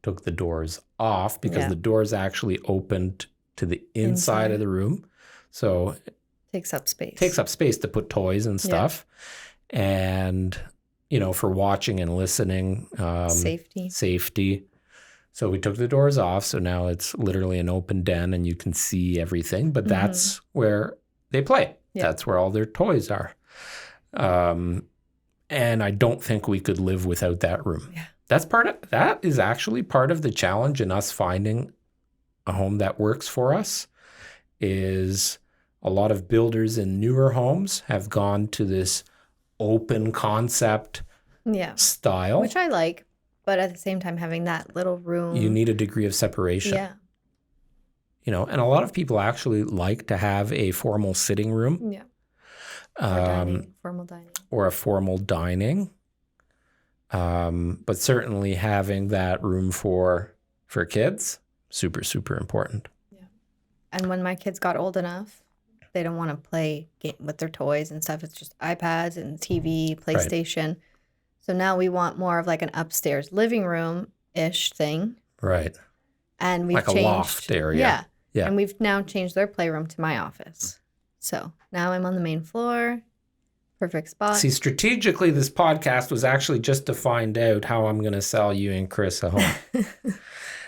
took the doors off because the doors actually opened to the inside of the room. So takes up space. To put toys and stuff. And, you know, for watching and listening. Safety. So we took the doors off. So now it's literally an open den and you can see everything. But that's where they play. That's where all their toys are. And I don't think we could live without that room. That is actually part of the challenge in us finding a home that works for us. Is a lot of builders in newer homes have gone to this open concept style. Which I like, but at the same time having that little room. You need a degree of separation. Yeah. You know, and a lot of people actually like to have a formal sitting room. Yeah. Formal dining. Or a formal dining. But certainly having that room for kids, super, super important. Yeah. And when my kids got old enough, they don't want to play with their toys and stuff. It's just iPads and TV, PlayStation. Right. So now we want more of like an upstairs living room-ish thing. Right. And we've like changed. A loft area. Yeah. And we've now changed their playroom to my office. So now I'm on the main floor. Perfect spot. See, strategically, this podcast was actually just to find out how I'm going to sell you and Chris a home.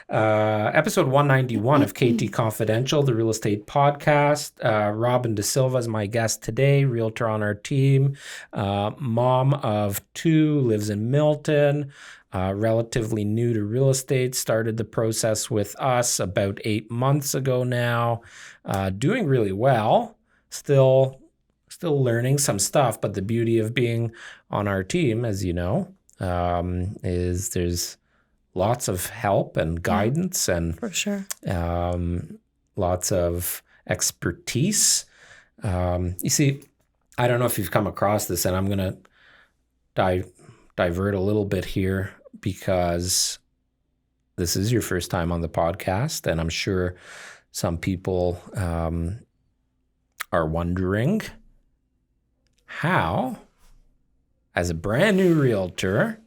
Episode 191 of KT Confidential, the real estate podcast. Robin Dasilva is my guest today, realtor on our team, mom of 2, lives in Milton, relatively new to real estate, started the process with us about 8 months ago now, doing really well, still learning some stuff, but the beauty of being on our team, as you know, is there's lots of help and guidance and For sure. lots of expertise. You see, I don't know if you've come across this, and I'm going to divert a little bit here because this is your first time on the podcast, and I'm sure some people are wondering how, as a brand new realtor,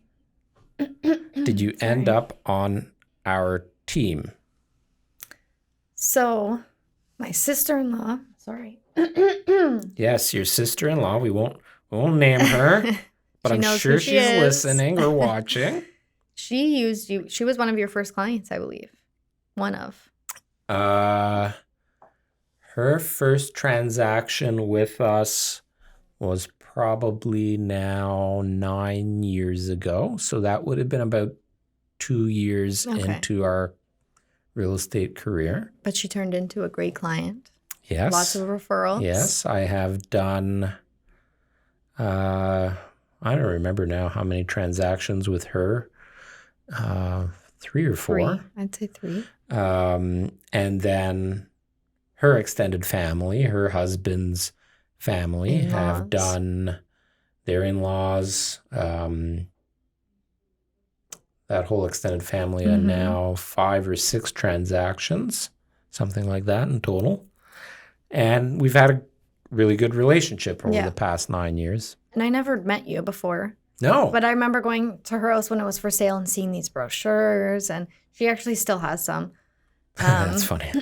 did you end up on our team? So, my sister-in-law, sorry. Yes, your sister-in-law. We won't name her, but She I'm knows sure who she's she is. listening or watching. She used you. She was one of your first clients, I believe. One of. Her first transaction with us was probably now 9 years ago. So that would have been about 2 years into our real estate career. But she turned into a great client. Yes. Lots of referrals. Yes, I have done, I don't remember now how many transactions with her, 3 or 4. 3. I'd say 3. And then her extended family, her husband's family, have done their in-laws, that whole extended family, and now 5 or 6 transactions, something like that in total. And we've had a really good relationship over the past 9 years. And I never met you before. No. But I remember going to her house when it was for sale and seeing these brochures, and she actually still has some. That's funny.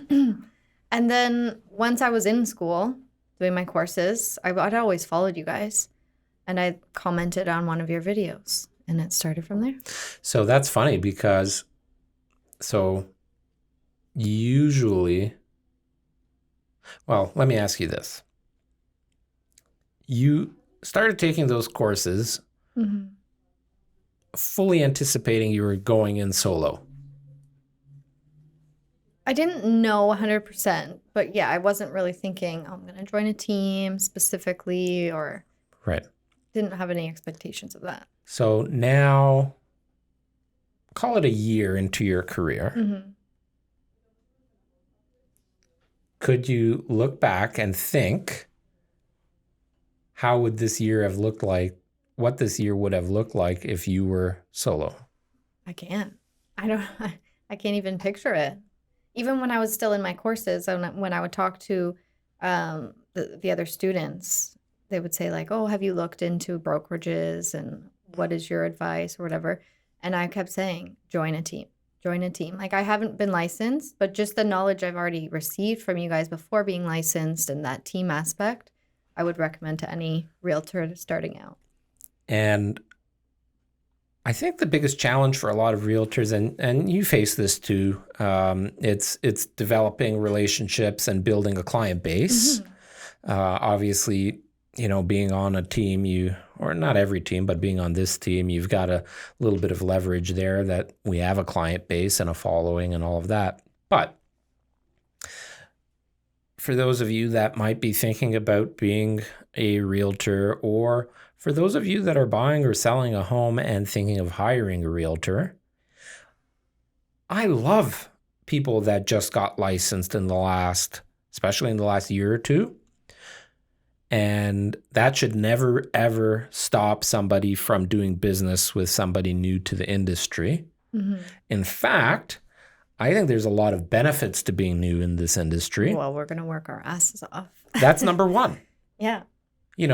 And then once I was in school doing my courses, I'd always followed you guys, and I commented on one of your videos, and it started from there. So that's funny because, usually, well, let me ask you this. You started taking those courses fully anticipating you were going in solo. I didn't know 100%, but yeah, I wasn't really thinking, I'm going to join a team specifically, or didn't have any expectations of that. So now, call it a year into your career. Could you look back and think, how would this year have looked like, what this year would have looked like if you were solo? I can't. I can't even picture it. Even when I was still in my courses, when I would talk to the other students, they would say like, oh, have you looked into brokerages and what is your advice or whatever? And I kept saying, join a team. Like, I haven't been licensed, but just the knowledge I've already received from you guys before being licensed and that team aspect, I would recommend to any realtor starting out. And I think the biggest challenge for a lot of realtors, and you face this too, it's developing relationships and building a client base. Obviously, being on a team, or not every team, but being on this team, you've got a little bit of leverage there that we have a client base and a following and all of that. But for those of you that might be thinking about being a realtor, or for those of you that are buying or selling a home and thinking of hiring a realtor, I love people that just got licensed especially in the last year or two. And that should never, ever stop somebody from doing business with somebody new to the industry. In fact, I think there's a lot of benefits to being new in this industry. Well, we're going to work our asses off. That's number one. Yeah.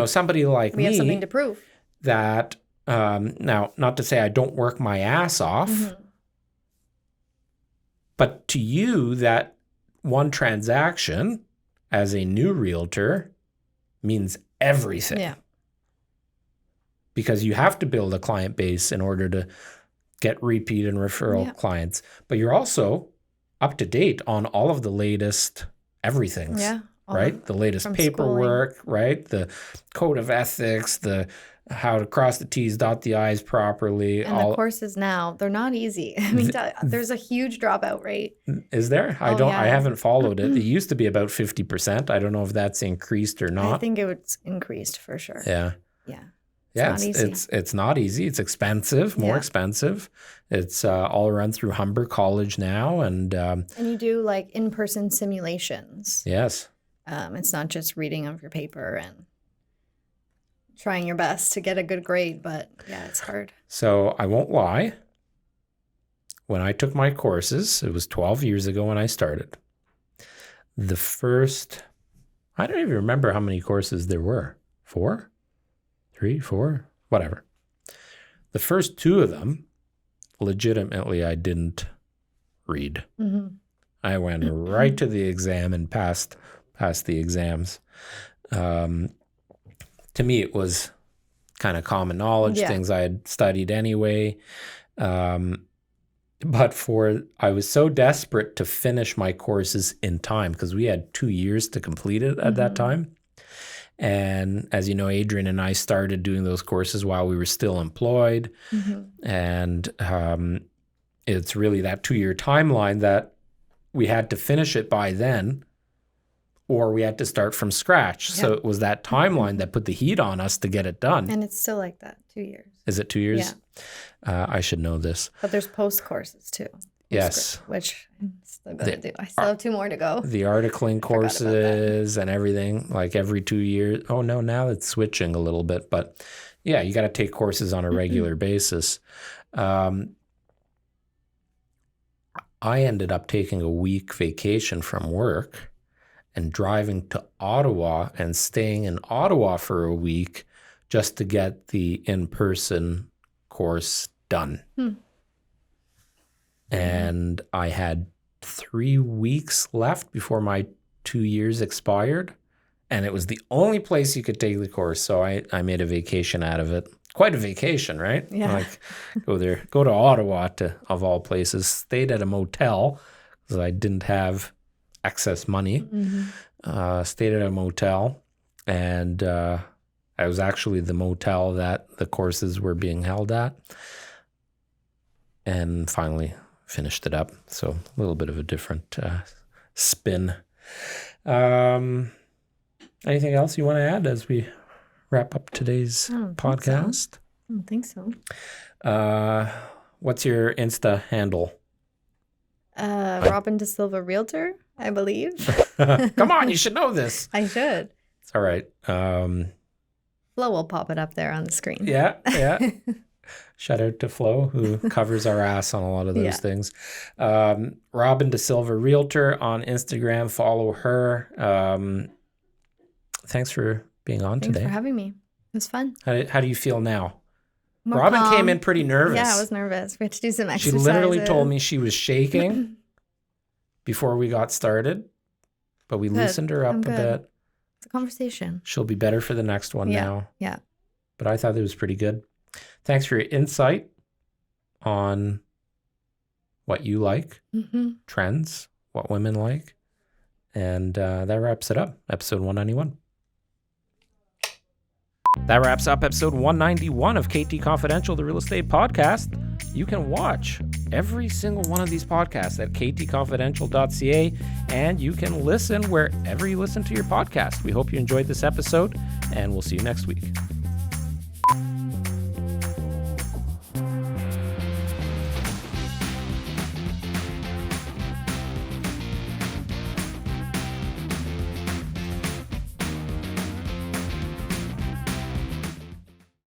Somebody like me. We have something to prove. That, now, not to say I don't work my ass off, but to you, that one transaction as a new realtor means everything. Yeah. Because you have to build a client base in order to get repeat and referral clients. But you're also up to date on all of the latest everythings. Yeah. Right? The latest paperwork, right? The code of ethics, the how to cross the T's, dot the I's properly. And the courses now, they're not easy. I mean, there's a huge dropout rate. Is there? I haven't followed it. It used to be about 50%. I don't know if that's increased or not. I think it was increased for sure. Yeah. Yeah. Yeah, not easy. it's not easy. It's expensive, more Yeah. expensive. It's all run through Humber College now, and And you do like in-person simulations. yes, It's not just reading of your paper and trying your best to get a good grade, but yeah, it's hard. so I won't lie. When I took my courses, it was 12 years ago when I started. The first, I don't even remember how many courses there were. 4? 3, 4, whatever. The first 2 of them, legitimately, I didn't read. Mm-hmm. I went right to the exam and passed the exams. To me, it was kind of common knowledge, Yeah. things I had studied anyway. But I was so desperate to finish my courses in time because we had 2 years to complete it at that time. And as you know, Adrian and I started doing those courses while we were still employed. Mm-hmm. And it's really that 2-year timeline that we had to finish it by then, or we had to start from scratch. Yeah. So it was that timeline that put the heat on us to get it done. And it's still like that, 2 years. Is it 2 years? I should know this. But there's post courses too. Yes. Which I'm still going to do. I still have 2 more to go. The articling Forgot about that. courses and everything, like every 2 years. Oh, no, now it's switching a little bit. But yeah, you got to take courses on a regular basis. I ended up taking a week vacation from work and driving to Ottawa and staying in Ottawa for a week just to get the in-person course done. And I had 3 weeks left before my 2 years expired. And it was the only place you could take the course. So I made a vacation out of it. Quite a vacation, right? Yeah. Like go to Ottawa of all places, stayed at a motel because I didn't have excess money. Mm-hmm. Stayed at a motel, and I was actually the motel that the courses were being held at, and finally finished it up. So a little bit of a different spin. Anything else you want to add as we wrap up today's I don't think podcast? I don't think so. What's your Insta handle? Robin Dasilva Realtor, I believe. Come on, you should know this. I should. It's all right. Flo will pop it up there on the screen. Yeah. Shout out to Flo, who covers our ass on a lot of those things. Robin Dasilva Realtor on Instagram. Follow her. Thanks for being on Thanks today. for having me. It was fun. How do you feel now? More Robin calm. came in pretty nervous. Yeah, I was nervous. We had to do some She exercises. literally told me she was shaking before we got started, but we Good. loosened her up I'm a good. bit. It's a conversation. She'll be better for the next one now. Yeah. But I thought it was pretty good. Thanks for your insight on what you like, Mm-hmm. trends, what women like. And that wraps it up. Episode 191. That wraps up episode 191 of KT Confidential, the real estate podcast. You can watch every single one of these podcasts at ktconfidential.ca, and you can listen wherever you listen to your podcast. We hope you enjoyed this episode, and we'll see you next week.